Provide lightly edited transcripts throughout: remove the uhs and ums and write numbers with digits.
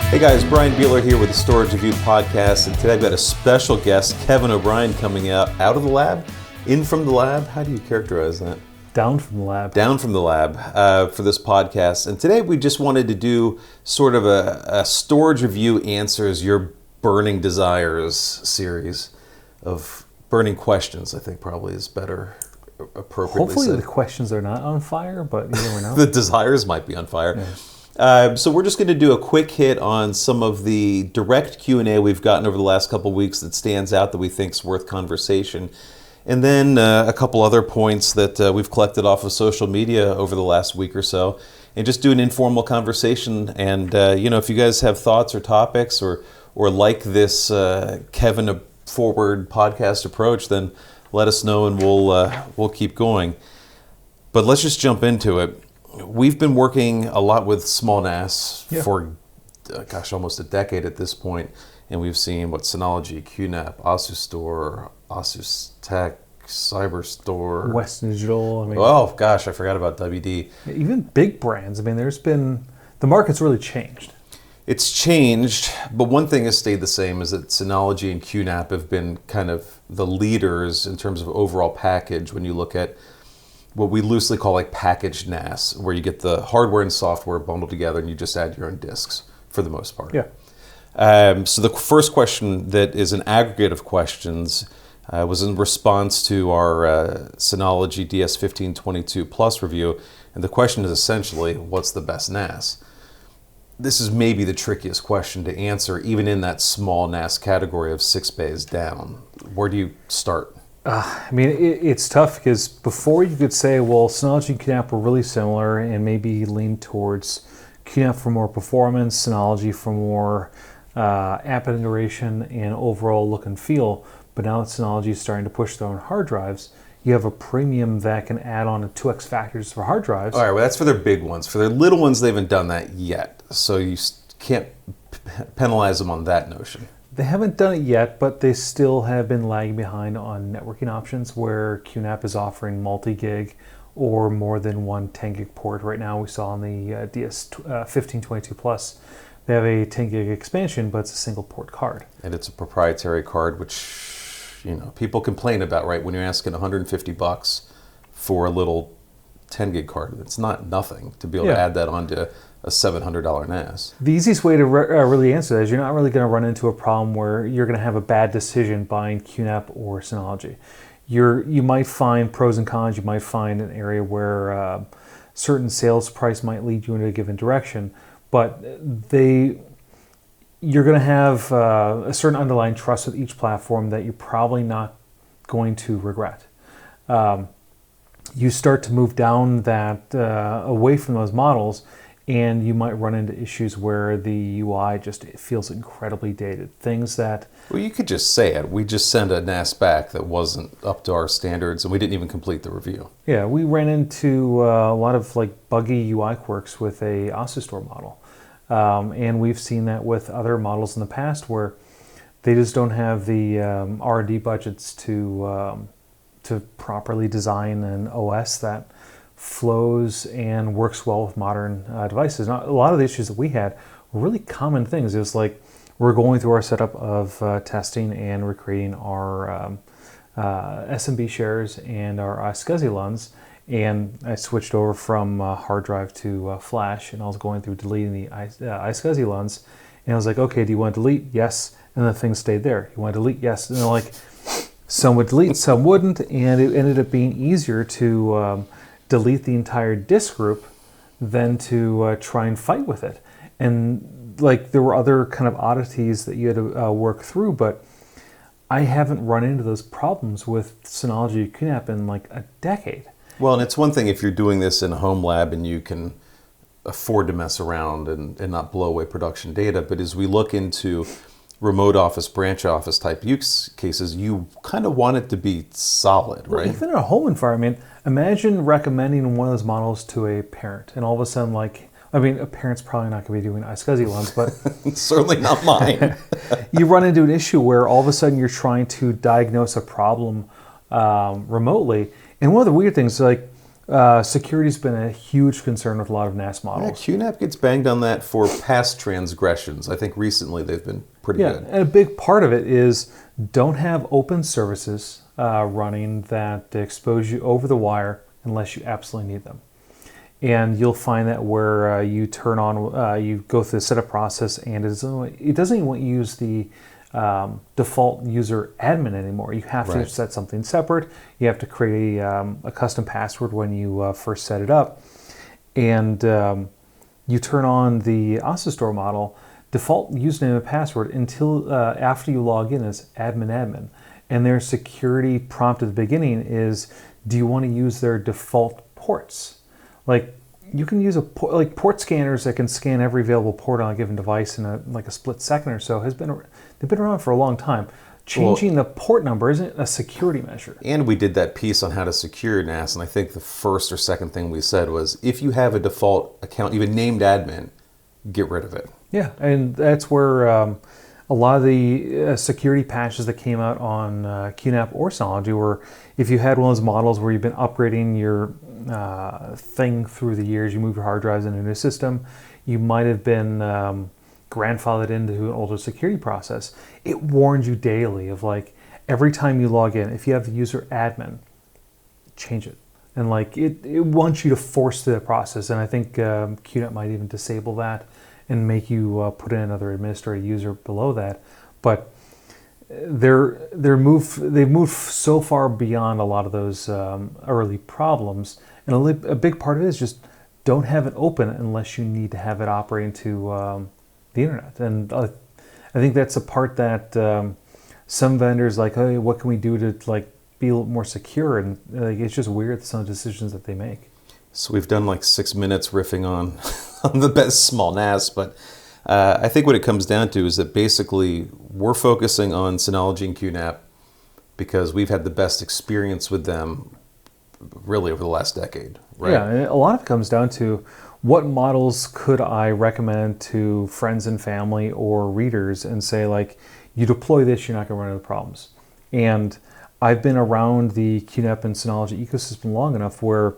Hey guys, Brian Beeler here with the Storage Review Podcast, and today I've got a special guest, Kevin O'Brien, coming out of the lab, in from the lab. How do you characterize that? Down from the lab. Down from the lab for this podcast. And today we just wanted to do sort of a Storage Review Answers Your Burning Desires series of burning questions, I think probably is better appropriately Hopefully said. the questions are not on fire, but you never know. The desires might be on fire. Yeah. So we're just going to do a quick hit on some of the direct Q&A we've gotten over the last couple of weeks that stands out that we think is worth conversation. And then a couple other points that we've collected off of social media over the last week or so. And just do an informal conversation. And, if you guys have thoughts or topics or like this Kevin forward podcast approach, then let us know and we'll keep going. But let's just jump into it. We've been working a lot with small NAS for, almost a decade at this point, and we've seen Synology, QNAP, Asus Store, Asus Tech, Cyberstore, Western Digital. I forgot about WD. Even big brands. The market's really changed. It's changed, but one thing has stayed the same is that Synology and QNAP have been kind of the leaders in terms of overall package when you look at what we loosely call like packaged NAS, where you get the hardware and software bundled together and you just add your own disks for the most part. Yeah. So the first question that is an aggregate of questions was in response to our Synology DS1522 Plus review, and the question is essentially, what's the best NAS? This is maybe the trickiest question to answer, even in that small NAS category of 6 bays down. Where do you start? It's tough because before you could say, well, Synology and QNAP were really similar and maybe lean towards QNAP for more performance, Synology for more app integration and overall look and feel. But now that Synology is starting to push their own hard drives, you have a premium that can add on to 2x factors for hard drives. All right, well, that's for their big ones. For their little ones, they haven't done that yet. So you can't penalize them on that notion. They haven't done it yet, but they still have been lagging behind on networking options where QNAP is offering multi-gig or more than one 10-gig port. Right now we saw on the DS1522 Plus, they have a 10-gig expansion, but it's a single port card. And it's a proprietary card, which people complain about, right? When you're asking $150 for a little 10-gig card, it's not nothing to be able to add that onto a $700 NAS. The easiest way to really answer that is you're not really going to run into a problem where you're going to have a bad decision buying QNAP or Synology. You might find pros and cons. You might find an area where certain sales price might lead you in a given direction, but you're going to have a certain underlying trust with each platform that you're probably not going to regret. You start to move down that away from those models, and you might run into issues where the UI it feels incredibly dated. Things that... Well, you could just say it. We just sent a NAS back that wasn't up to our standards, and we didn't even complete the review. Yeah, we ran into a lot of buggy UI quirks with a Asus Store model. And we've seen that with other models in the past where they just don't have the R&D budgets to properly design an OS that flows and works well with modern devices. Now, a lot of the issues that we had were really common things. It was like we're going through our setup of testing and we're creating our SMB shares and our iSCSI LUNs, and I switched over from hard drive to flash, and I was going through deleting the iSCSI LUNs, and I was like, okay, do you want to delete? Yes. And the thing stayed there. You want to delete? Yes. And they're like, some would delete, some wouldn't, and it ended up being easier to delete the entire disk group than to try and fight with it. And there were other kind of oddities that you had to work through, but I haven't run into those problems with Synology QNAP in a decade. Well, and it's one thing if you're doing this in a home lab and you can afford to mess around and not blow away production data, but as we look into remote office, branch office type use cases, you kind of want it to be solid, right? Well, even in a home environment, imagine recommending one of those models to a parent, and all of a sudden, a parent's probably not going to be doing iSCSI LUNs, but certainly not mine. You run into an issue where all of a sudden you're trying to diagnose a problem remotely, and one of the weird things, Security's been a huge concern with a lot of NAS Yeah, models. QNAP gets banged on that for past transgressions. I think recently they've been pretty Yeah, good. and a big part of it is don't have open services running that expose you over the wire unless you absolutely need them. And you'll find that where you turn on, you go through the setup process, and it doesn't even use the default user admin anymore. You have to Right. set something separate. You have to create a custom password when you first set it up. And you turn on the AutoStore model, default username and password until after you log in is admin. And their security prompt at the beginning is, do you want to use their default ports? Like you can use like port scanners that can scan every available port on a given device in a split second or so they've been around for a long time. Changing the port number isn't a security measure. And we did that piece on how to secure NAS, and I think the first or second thing we said was, if you have a default account, even named admin, get rid of it. Yeah, and that's where a lot of the security patches that came out on QNAP or Synology were, if you had one of those models where you've been upgrading your thing through the years, you moved your hard drives into a new system, you might have been grandfathered into an older security process. It warns you daily of like, every time you log in, if you have the user admin, change it. And like it wants you to force through the process. And I think QNAP might even disable that and make you put in another administrator user below that. But they've moved so far beyond a lot of those early problems. And a big part of it is just don't have it open unless you need to have it operating to the internet. And I think that's a part that some vendors like, oh, what can we do to like be a little more secure? And like, it's just weird, some of the decisions that they make. So we've done like 6 minutes riffing on, on the best small NAS, but I think what it comes down to is that basically we're focusing on Synology and QNAP because we've had the best experience with them really over the last decade, right? Yeah, and a lot of it comes down to what models could I recommend to friends and family or readers and say, like, you deploy this, you're not going to run into problems. And I've been around the QNAP and Synology ecosystem long enough where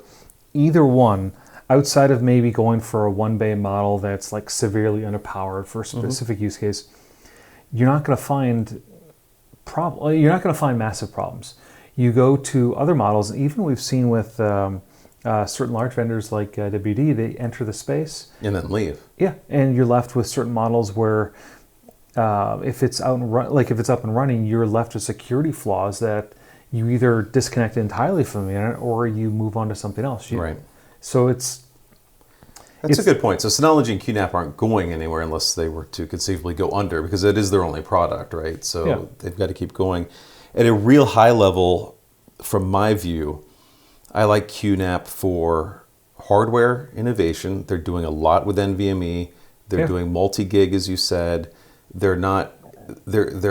either one, outside of maybe going for a one-bay model that's like severely underpowered for a specific use case, you're not going to find massive problems. You go to other models, and even we've seen with certain large vendors like WD, they enter the space And then leave. Yeah, and you're left with certain models where if it's up and running, you're left with security flaws that you either disconnect entirely from the internet or you move on to something else. Right. So That's a good point. So Synology and QNAP aren't going anywhere unless they were to conceivably go under, because it is their only product, right? So they've got to keep going. At a real high level, from my view, I like QNAP for hardware innovation. They're doing a lot with NVMe. They're doing multi-gig, as you said. They're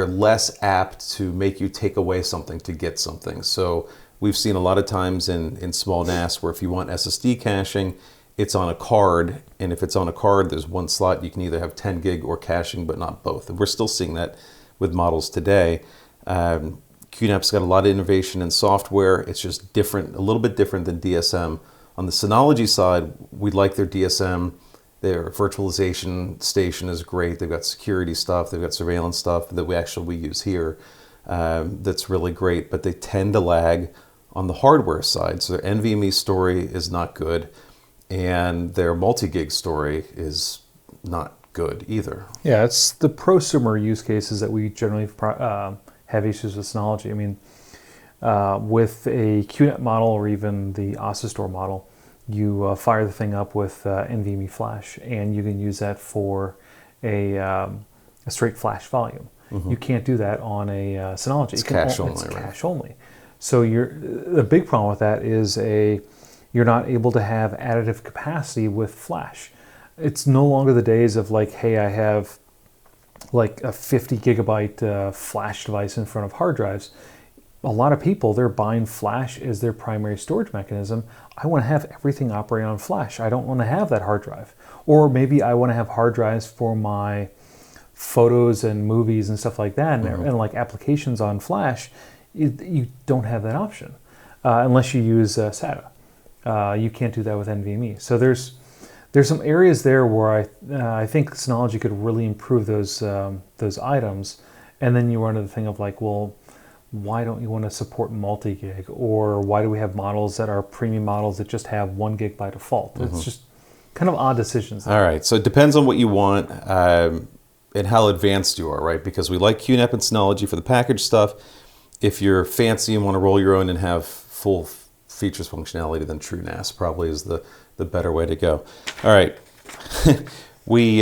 less apt to make you take away something to get something. So we've seen a lot of times in small NAS where if you want SSD caching, it's on a card, and if it's on a card, there's one slot. You can either have 10 gig or caching, but not both. And we're still seeing that with models today. QNAP's got a lot of innovation in software. It's just different, a little bit different than DSM. On the Synology side, we like their DSM. Their virtualization station is great. They've got security stuff. They've got surveillance stuff that we use here. That's really great, but they tend to lag on the hardware side. So their NVMe story is not good, and their multi-gig story is not good either. yeah, it's the prosumer use cases that we generally have issues with Synology. I mean, with a QNAP model or even the AutoStore model, you fire the thing up with NVMe flash, and you can use that for a straight flash volume. You can't do that on a Synology. It's cache only, It's right? cache only. So the big problem with that is you're not able to have additive capacity with flash. It's no longer the days of like, hey, I have like a 50 gigabyte flash device in front of hard drives. A lot of people, they're buying flash as their primary storage mechanism. I want to have everything operating on flash. I don't want to have that hard drive. Or maybe I want to have hard drives for my photos and movies and stuff like that, and like applications on flash. You don't have that option unless you use SATA. You can't do that with NVMe. So there's some areas there where I think Synology could really improve those items, and then you run into the thing of like, well, why don't you want to support multi-gig, or why do we have models that are premium models that just have 1 gig by default? It's just kind of odd decisions. All right, so it depends on what you want and how advanced you are, right? Because we like QNAP and Synology for the package stuff. If you're fancy and want to roll your own and have full features functionality, then TrueNAS probably is the better way to go. All right, we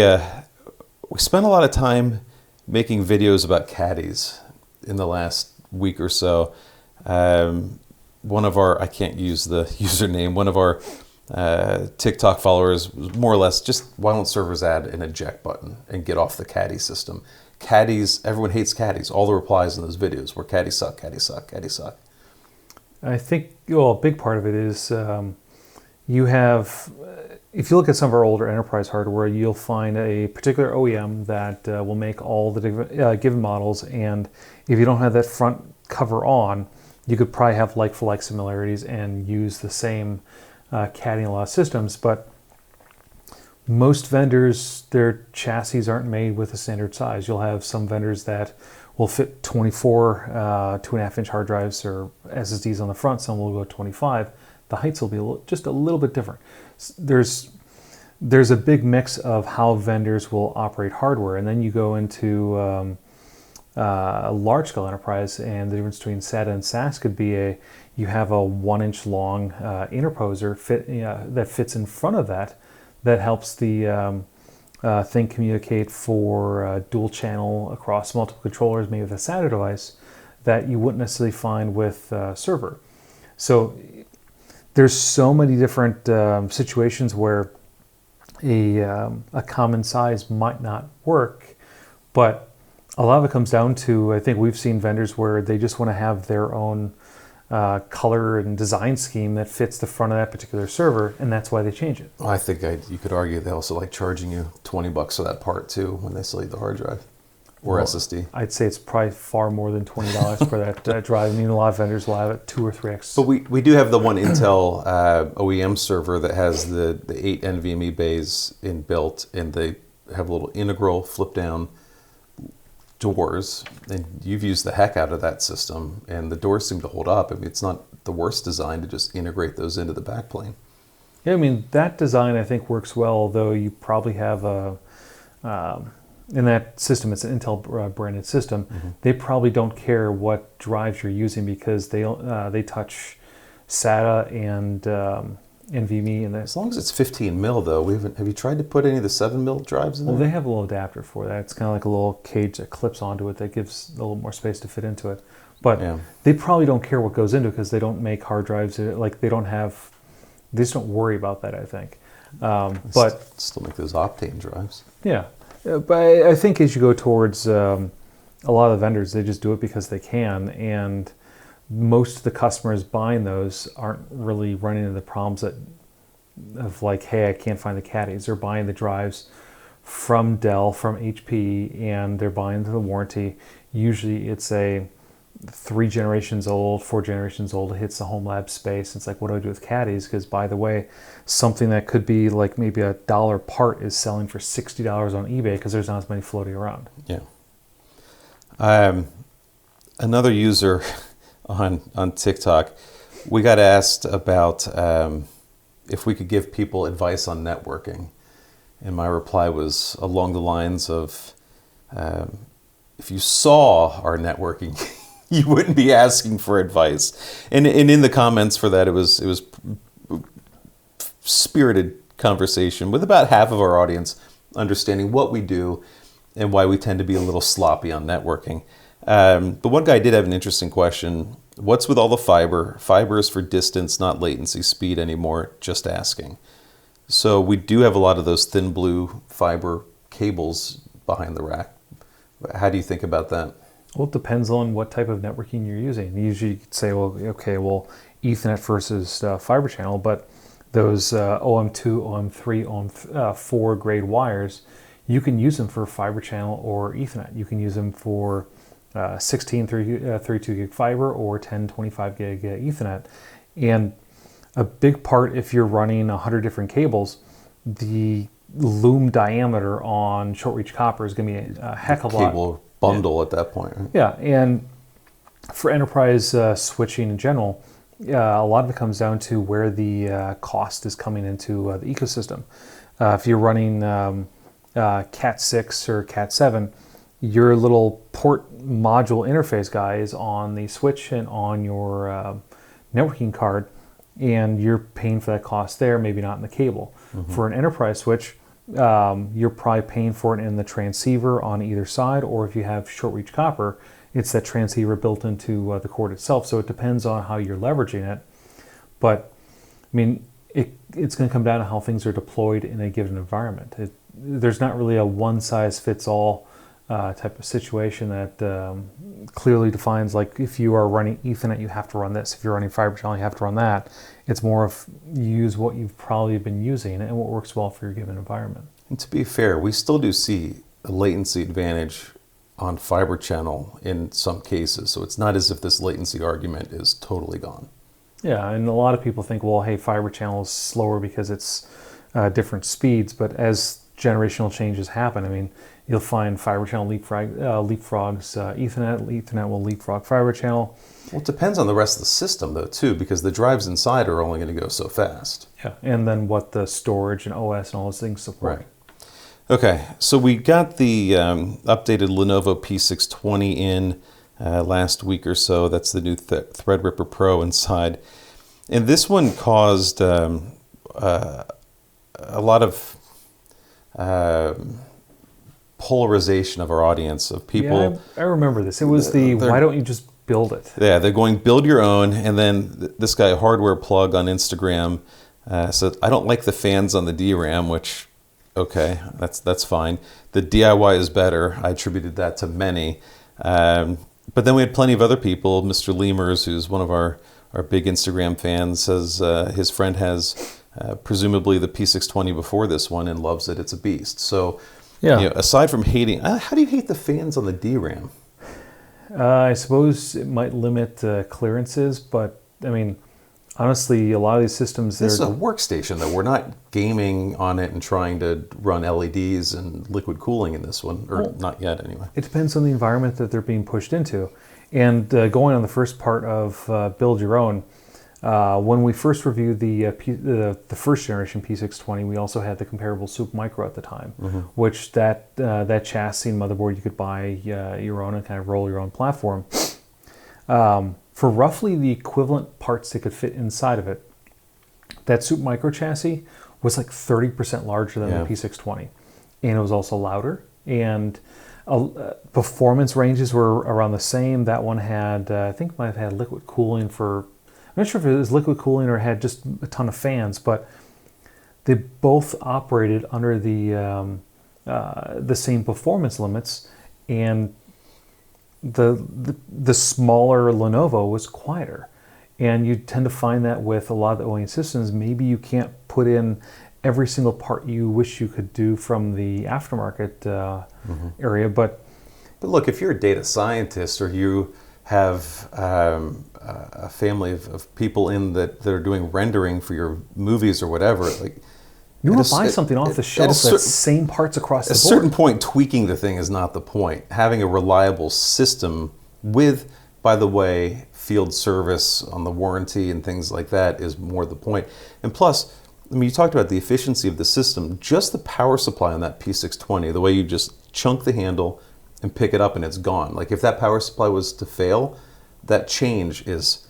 spent a lot of time making videos about caddies in the last week or so. One of our, I can't use the username, one of our TikTok followers was more or less just, why don't servers add an eject button and get off the caddy system? Caddies, everyone hates caddies. All the replies in those videos were caddies suck, caddies suck, caddies suck. I think, well, a big part of it is you have, if you look at some of our older enterprise hardware, you'll find a particular OEM that will make all the given models, and if you don't have that front cover on, you could probably have like-for-like similarities and use the same caddy in a lot of systems. But most vendors, their chassis aren't made with a standard size. You'll have some vendors that will fit 24 2.5-inch hard drives or SSDs on the front. Some will go 25. The heights will be just a little bit different. There's a big mix of how vendors will operate hardware, and then you go into a large-scale enterprise, and the difference between SATA and SAS could be you have a 1-inch long interposer that fits in front of that helps the thing communicate for dual channel across multiple controllers, maybe with a SATA device, that you wouldn't necessarily find with server. So there's so many different situations where a common size might not work, but a lot of it comes down to, I think we've seen vendors where they just want to have their own color and design scheme that fits the front of that particular server, and that's why they change it. I think you could argue they also like charging you $20 for that part too when they sell you the hard drive or SSD. I'd say it's probably far more than $20 for that drive. I mean, a lot of vendors will have it 2 or 3x. But we do have the one Intel OEM server that has the 8 NVMe bays inbuilt, and they have a little integral flip down doors, and you've used the heck out of that system, and the doors seem to hold up. I mean, it's not the worst design to just integrate those into the backplane. Yeah, I mean, that design I think works well, although you probably have in that system, it's an Intel branded system. Mm-hmm. They probably don't care what drives you're using because they touch SATA and NVMe, and as long as it's 15 mil though. Have you tried to put any of the 7 mil drives in there? Well, they have a little adapter for that. It's kind of like a little cage that clips onto it that gives a little more space to fit into it. But they probably don't care what goes into it because they don't make hard drives. Like they just don't worry about that, I think. But still make those Optane drives. Yeah, but I think as you go towards a lot of the vendors, they just do it because they can, and most of the customers buying those aren't really running into the problems of like, hey, I can't find the caddies. They're buying the drives from Dell, from HP, and they're buying the warranty. Usually it's a 3 generations old, 4 generations old. It hits the home lab space. It's like, what do I do with caddies? Because by the way, something that could be like maybe $1 part is selling for $60 on eBay because there's not as many floating around. Yeah. Another user on TikTok, we got asked about if we could give people advice on networking, and my reply was along the lines of, if you saw our networking, you wouldn't be asking for advice. And in the comments for that, it was spirited conversation with about half of our audience understanding what we do and why we tend to be a little sloppy on networking. But one guy did have an interesting question. What's with all the fiber? Fiber is for distance, not latency speed anymore. Just asking. So we do have a lot of those thin blue fiber cables behind the rack. How do you think about that? Well, it depends on what type of networking you're using. Usually you could say, well, okay, well, Ethernet versus fiber channel, but those OM2, OM3, OM4 grade wires, you can use them for fiber channel or Ethernet. You can use them for 16 32 gig fiber or 10 25 gig Ethernet. And a big part, if you're running 100 different cables, the loom diameter on short reach copper is going to be a heck of a lot. Cable bundle at that point, right? Yeah, and for enterprise switching in general, a lot of it comes down to where the cost is coming into the ecosystem. If you're running Cat 6 or Cat 7, your little port module interface guy is on the switch and on your networking card, and you're paying for that cost there, maybe not in the cable. For an enterprise switch, you're probably paying for it in the transceiver on either side, or if you have short reach copper, it's that transceiver built into the cord itself. So it depends on how you're leveraging it. But I mean, it's going to come down to how things are deployed in a given environment. There's not really a one-size-fits-all type of situation that clearly defines, like, if you are running Ethernet, you have to run this. If you're running fiber channel, you have to run that. It's more of you use what you've probably been using and what works well for your given environment. And to be fair, we still do see a latency advantage on fiber channel in some cases. So it's not as if this latency argument is totally gone. Yeah, and a lot of people think, well, hey, fiber channel is slower because it's different speeds. But as generational changes happen, I mean, you'll find fiber channel leapfrogs Ethernet. Ethernet will leapfrog fiber channel. Well, it depends on the rest of the system, though, too, because the drives inside are only going to go so fast. Yeah, and then what the storage and OS and all those things support. Right. Okay, so we got the updated Lenovo P620 in last week or so. That's the new Threadripper Pro inside. And this one caused a lot of polarization of our audience, of people. Yeah, I remember this. It was why don't you just build it? Yeah, they're going build your own. And then this guy, Hardware Plug on Instagram, said, I don't like the fans on the DRAM, which... okay, that's fine. The DIY is better. I attributed that to many. But then we had plenty of other people. Mr. Lemurs, who's one of our big Instagram fans, says his friend has presumably the P620 before this one and loves it. It's a beast. So, yeah. You know, aside from hating, how do you hate the fans on the DRAM? I suppose it might limit clearances, but I mean, honestly, a lot of these systems... This is a workstation, though. We're not gaming on it and trying to run LEDs and liquid cooling in this one, or not yet, anyway. It depends on the environment that they're being pushed into. And going on the first part of Build Your Own, when we first reviewed the first generation P620, we also had the comparable Supermicro at the time, which that chassis and motherboard you could buy your own and kind of roll your own platform. For roughly the equivalent parts that could fit inside of it, that Supermicro chassis was like 30% larger than the P620. And it was also louder. And performance ranges were around the same. That one had, I think might have had liquid cooling for, I'm not sure if it was liquid cooling or had just a ton of fans, but they both operated under the same performance limits. And the smaller Lenovo was quieter, and you tend to find that with a lot of the OEM systems. Maybe you can't put in every single part you wish you could do from the aftermarket area, but look, if you're a data scientist or you have a family of people that are doing rendering for your movies or whatever, like, you want to buy something off the shelf that's same parts across the board. At a certain point, tweaking the thing is not the point. Having a reliable system with, by the way, field service on the warranty and things like that is more the point. And plus, I mean, you talked about the efficiency of the system. Just the power supply on that P620, the way you just chunk the handle and pick it up and it's gone. Like, if that power supply was to fail, that change is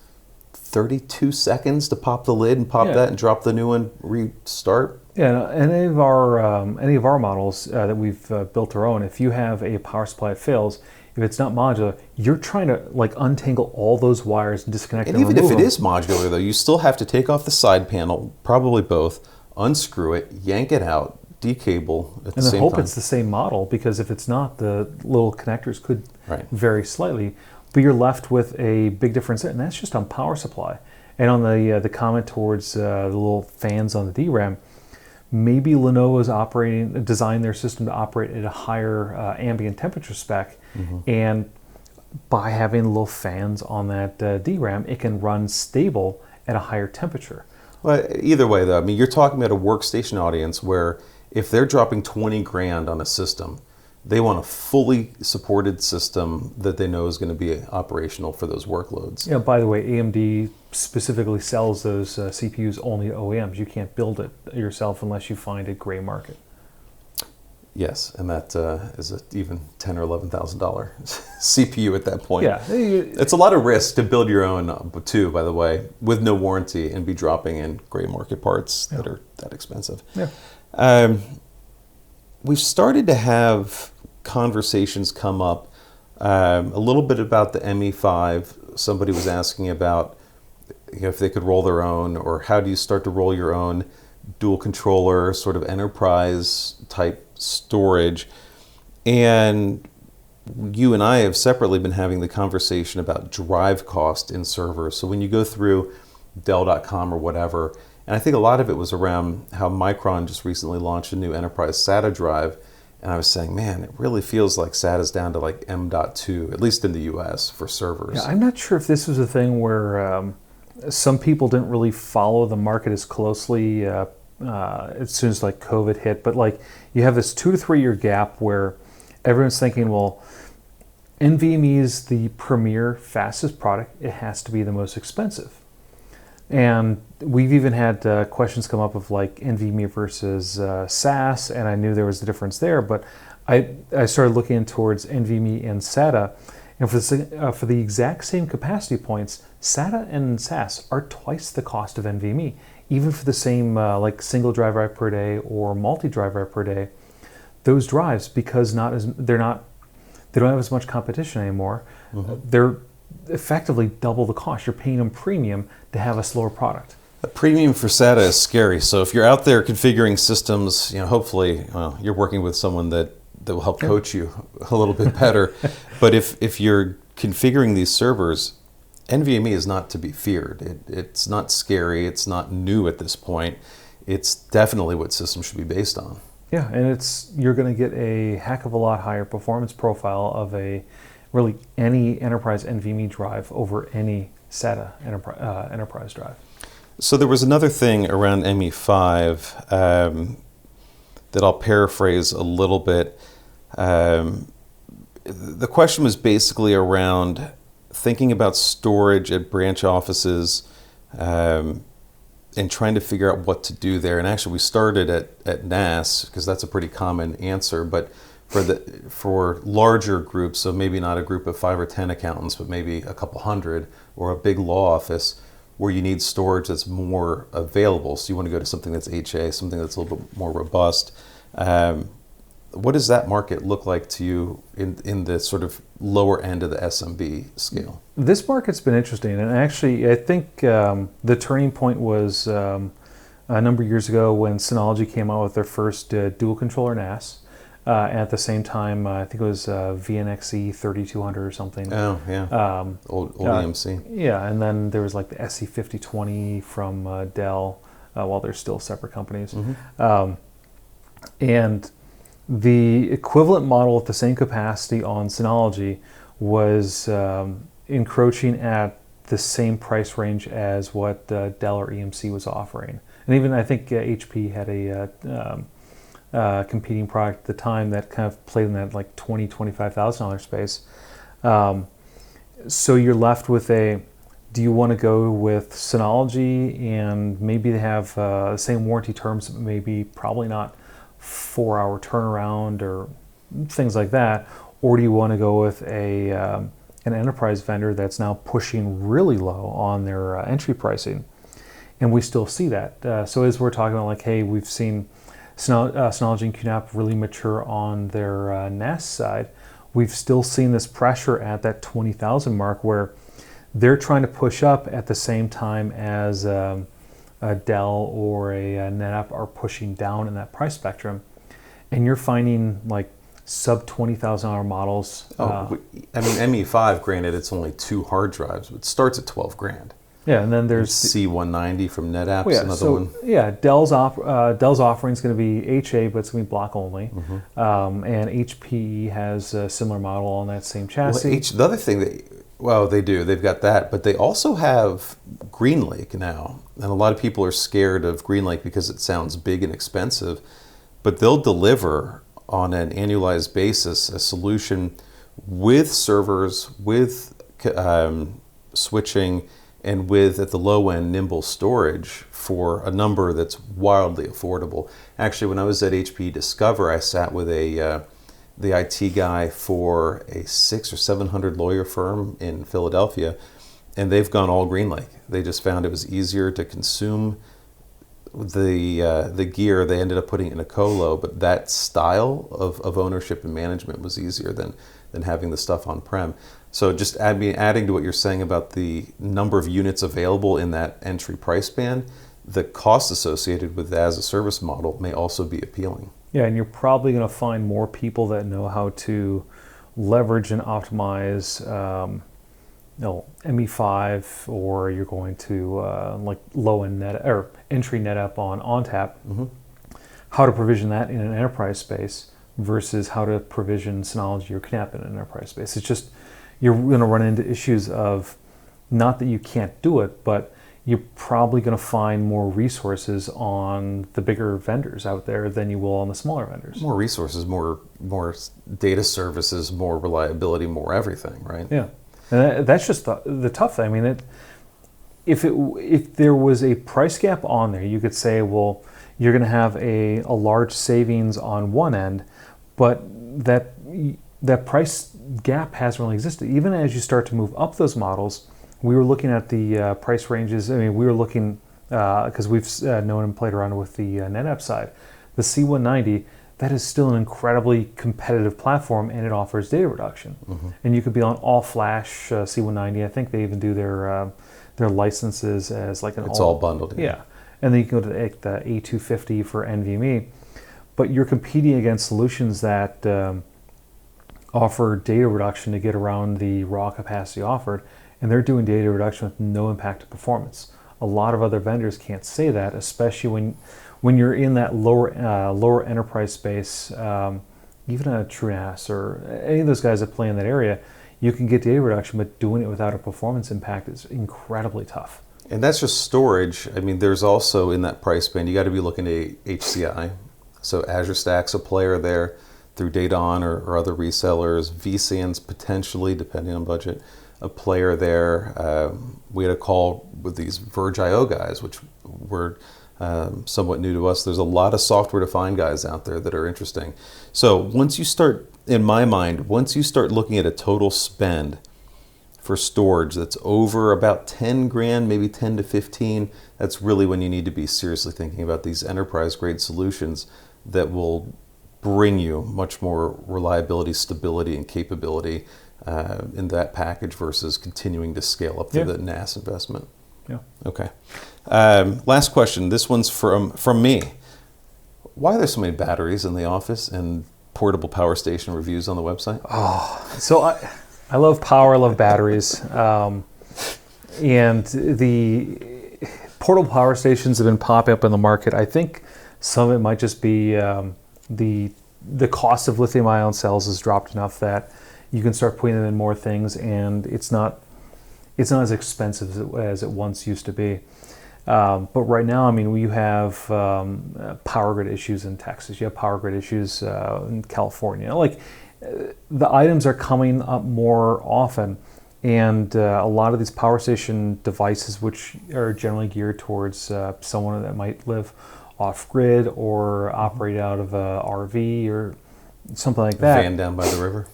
32 seconds to pop the lid and pop that and drop the new one, restart. Yeah, any of our models that we've built our own, if you have a power supply that fails, if it's not modular, you're trying to like untangle all those wires and disconnect them. And even if it is modular, though, you still have to take off the side panel, probably both, unscrew it, yank it out, decable at the same time. And I hope it's the same model, because if it's not, the little connectors could vary slightly. But you're left with a big difference, and that's just on power supply. And on the comment towards the little fans on the DRAM, maybe Lenovo's designed their system to operate at a higher ambient temperature spec, and by having little fans on that DRAM, it can run stable at a higher temperature. Well, either way, though, I mean, you're talking about a workstation audience where if they're dropping 20 grand on a system, they want a fully supported system that they know is going to be operational for those workloads. Yeah, by the way, AMD specifically sells those CPUs only to OEMs. You can't build it yourself unless you find a gray market. Yes, and that is even $10,000 or $11,000 CPU at that point. Yeah, It's a lot of risk to build your own, too, by the way, with no warranty and be dropping in gray market parts that are that expensive. Yeah. We've started to have conversations come up a little bit about the ME5. Somebody was asking about if they could roll their own, or how do you start to roll your own dual controller, sort of enterprise type storage. And you and I have separately been having the conversation about drive cost in servers. So when you go through Dell.com or whatever, and I think a lot of it was around how Micron just recently launched a new enterprise SATA drive. And I was saying, man, it really feels like SATA's down to like M.2, at least in the US, for servers. Yeah, I'm not sure if this was a thing where some people didn't really follow the market as closely as soon as like COVID hit, but like you have this 2 to 3 year gap where everyone's thinking, well, NVMe is the premier fastest product. It has to be the most expensive. And we've even had questions come up of like NVMe versus SAS, and I knew there was a difference there, but I started looking towards NVMe and SATA, and for the exact same capacity points, SATA and SAS are twice the cost of NVMe, even for the same like single drive write per day or multi-drive write per day. Those drives, because they don't have as much competition anymore, they're effectively double the cost. You're paying them premium to have a slower product. A premium for SATA is scary. So if you're out there configuring systems, hopefully you're working with someone that will help coach you a little bit better. But if you're configuring these servers, NVMe is not to be feared. It's not scary. It's not new at this point. It's definitely what systems should be based on. Yeah, and you're going to get a heck of a lot higher performance profile of really any enterprise NVMe drive over any SATA enterprise drive. So there was another thing around ME5 that I'll paraphrase a little bit. The question was basically around thinking about storage at branch offices and trying to figure out what to do there. And actually we started at NAS because that's a pretty common answer, but for larger groups, so maybe not a group of 5 or 10 accountants, but maybe a couple hundred, or a big law office where you need storage that's more available. So you want to go to something that's HA, something that's a little bit more robust. What does that market look like to you in the sort of lower end of the SMB scale? This market's been interesting, and actually I think the turning point was a number of years ago when Synology came out with their first dual controller NAS. At the same time, I think it was VNXE 3200 or something. Oh, yeah. Old EMC. Yeah, and then there was like the SE 5020 from Dell, while they're still separate companies. And the equivalent model at the same capacity on Synology was encroaching at the same price range as what Dell or EMC was offering. And even I think HP had a competing product at the time that kind of played in that like $20,000-$25,000 space. So you're left with do you want to go with Synology and maybe they have the same warranty terms, but maybe probably not 4-hour turnaround or things like that, or do you want to go with an enterprise vendor that's now pushing really low on their entry pricing? And we still see that. So as we're talking about like, hey, we've seen Synology and QNAP really mature on their NAS side, we've still seen this pressure at that 20,000 mark where they're trying to push up at the same time as a Dell or a NetApp are pushing down in that price spectrum. And you're finding like sub $20,000 models. I mean, ME5, granted, it's only 2 hard drives, but it starts at 12 grand. Yeah, and then there's C190 from NetApp's another one. Yeah, Dell's offering is going to be HA, but it's going to be block only. And HPE has a similar model on that same chassis. Well, the other thing that Well, they do. They've got that, but they also have GreenLake now, and a lot of people are scared of GreenLake because it sounds big and expensive. But they'll deliver on an annualized basis a solution with servers, with switching, and with, at the low end, nimble storage for a number that's wildly affordable. Actually, when I was at HP Discover, I sat with the IT guy for a 600 or 700 lawyer firm in Philadelphia, and they've gone all GreenLake. They just found it was easier to consume the gear. They ended up putting it in a colo, but that style of ownership and management was easier than having the stuff on-prem. So just adding to what you're saying about the number of units available in that entry price band, the cost associated with the as a service model may also be appealing. Yeah, and you're probably going to find more people that know how to leverage and optimize ME5, or you're going to like low-end net or entry NetApp on ONTAP, how to provision that in an enterprise space versus how to provision Synology or QNAP in an enterprise space. It's just, you're going to run into issues of, not that you can't do it, but you're probably going to find more resources on the bigger vendors out there than you will on the smaller vendors. More resources, more data services, more reliability, more everything, right? Yeah, and that's just the tough thing. I mean, if there was a price gap on there, you could say, well, you're going to have a large savings on one end, but that price gap hasn't really existed. Even as you start to move up those models, we were looking at the price ranges. I mean, we were looking, because we've known and played around with the NetApp side. The C190, that is still an incredibly competitive platform, and it offers data reduction. And you could be on all flash C190. I think they even do their licenses as like an It's all bundled. Yeah. And then you can go to the A250 for NVMe. But you're competing against solutions that offer data reduction to get around the raw capacity offered, and they're doing data reduction with no impact to performance. A lot of other vendors can't say that, especially when you're in that lower enterprise space. Even a TrueNAS or any of those guys that play in that area, you can get data reduction, but doing it without a performance impact is incredibly tough. And that's just storage. I mean, there's also, in that price band, you got to be looking at HCI. So Azure Stack's a player there through Daton or other resellers. vSAN's potentially, depending on budget, a player there. We had a call with these Verge IO guys, which were somewhat new to us. There's a lot of software-defined guys out there that are interesting. So once you start, in my mind, once you start looking at a total spend for storage that's over about 10 grand, maybe 10 to 15, that's really when you need to be seriously thinking about these enterprise-grade solutions that will bring you much more reliability, stability, and capability in that package versus continuing to scale up through the NAS investment. Yeah. Okay. Last question. This one's from me. Why are there so many batteries in the office and portable power station reviews on the website? So I love power, I love batteries. And the portable power stations have been popping up in the market. I think some of it might just be the cost of lithium-ion cells has dropped enough that you can start putting them in more things, and it's not as expensive as it once used to be. But right now, I mean, you have power grid issues in Texas. You have power grid issues in California. Like, the items are coming up more often, and a lot of these power station devices, which are generally geared towards someone that might live off-grid or operate out of a RV or something like that. Van down by the river.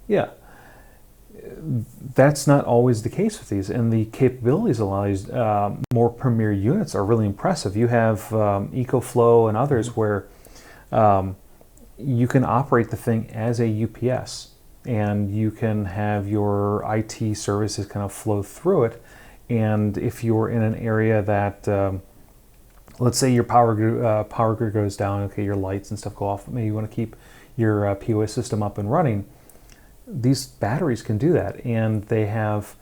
Yeah. That's not always the case with these, and the capabilities of a lot of these more premier units are really impressive. You have EcoFlow and others where you can operate the thing as a UPS, and you can have your IT services kind of flow through it. And if you're in an area that, let's say your power grid goes down, okay, your lights and stuff go off, maybe you want to keep your POS system up and running, these batteries can do that. And they have,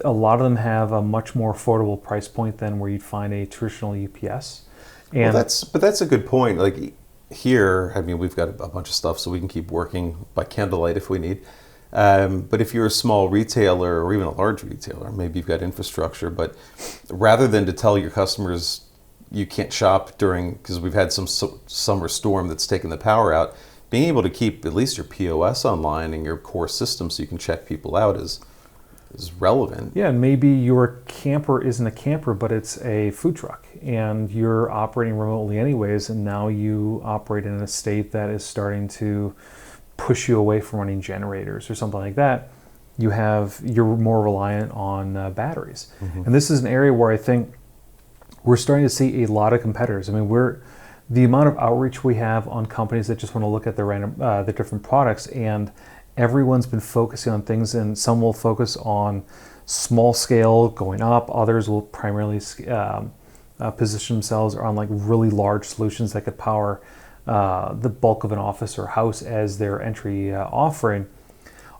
a lot of them have a much more affordable price point than where you'd find a traditional UPS. And well, that's a good point. Like here, I mean, we've got a bunch of stuff, so we can keep working by candlelight if we need. But if you're a small retailer or even a large retailer, maybe you've got infrastructure, but rather than to tell your customers you can't shop during, because we've had some summer storm that's taken the power out, being able to keep at least your POS online and your core system so you can check people out is relevant. Yeah, and maybe your camper isn't a camper, but it's a food truck, and you're operating remotely anyways, and now you operate in a state that is starting to push you away from running generators or something like that. You're more reliant on batteries. Mm-hmm. And this is an area where I think we're starting to see a lot of competitors. I mean, the amount of outreach we have on companies that just want to look at the different products, and everyone's been focusing on things, and some will focus on small scale going up, others will primarily position themselves on like really large solutions that could power the bulk of an office or house as their entry offering.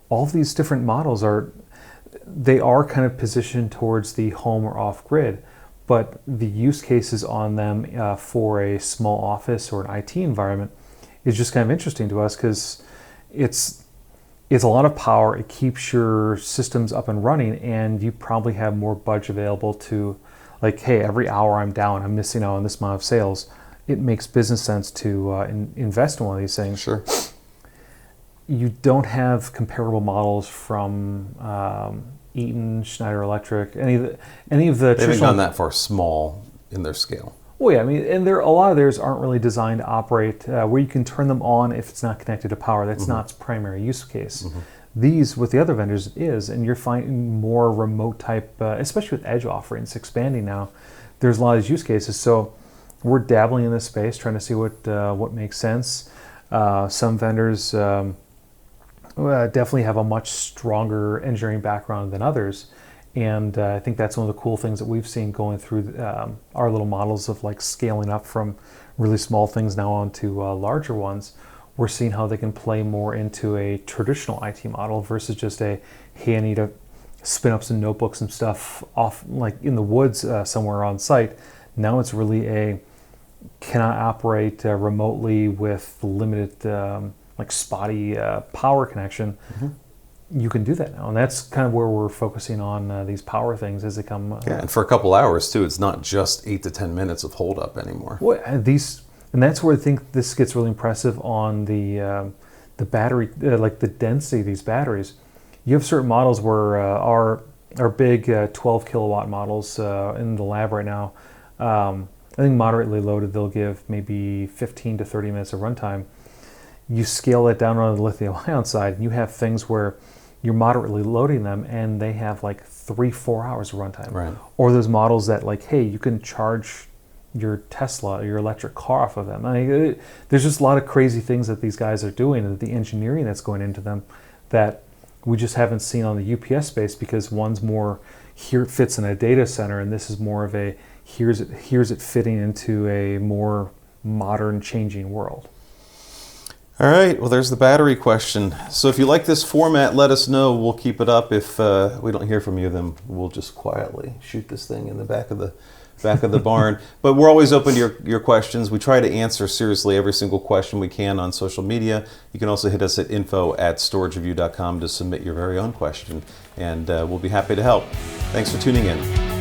All of these different models are kind of positioned towards the home or off grid, but the use cases on them for a small office or an IT environment is just kind of interesting to us, because it's a lot of power. It keeps your systems up and running, and you probably have more budget available to, like, hey, every hour I'm down, I'm missing out on this amount of sales. It makes business sense to invest in one of these things. Sure. You don't have comparable models from Eaton, Schneider Electric, any of the They haven't traditional. gone that far small in their scale. Well, yeah, I mean, and a lot of theirs aren't really designed to operate where you can turn them on if it's not connected to power. That's not its primary use case. Mm-hmm. These, with the other vendors, is, and you're finding more remote type, especially with edge offerings expanding now. There's a lot of these use cases, so we're dabbling in this space, trying to see what makes sense. Some vendors definitely have a much stronger engineering background than others. And I think that's one of the cool things that we've seen going through our little models of like scaling up from really small things now onto larger ones. We're seeing how they can play more into a traditional IT model versus just hey, I need to spin up some notebooks and stuff off like in the woods somewhere on site. Now it's really can I operate remotely with limited spotty power connection. Mm-hmm. You can do that now, and that's kind of where we're focusing on these power things as they come. And for a couple hours too. It's not just 8 to 10 minutes of hold up anymore. Well, and that's where I think this gets really impressive on the battery, like the density of these batteries. You have certain models where our big 12 kilowatt models in the lab right now. I think moderately loaded, they'll give maybe 15 to 30 minutes of runtime. You scale that down on the lithium ion side, and you have things where you're moderately loading them and they have like 3-4 hours of runtime. Right. Or those models that like, hey, you can charge your Tesla or your electric car off of them. I mean, there's just a lot of crazy things that these guys are doing, and the engineering that's going into them that we just haven't seen on the UPS space, because one's more here it fits in a data center, and this is more of a here's it fitting into a more modern changing world. All right, well, there's the battery question. So if you like this format, let us know. We'll keep it up. If we don't hear from you, then we'll just quietly shoot this thing in the back of the barn. But we're always open to your questions. We try to answer seriously every single question we can on social media. You can also hit us at info@storagereview.com to submit your very own question, and we'll be happy to help. Thanks for tuning in.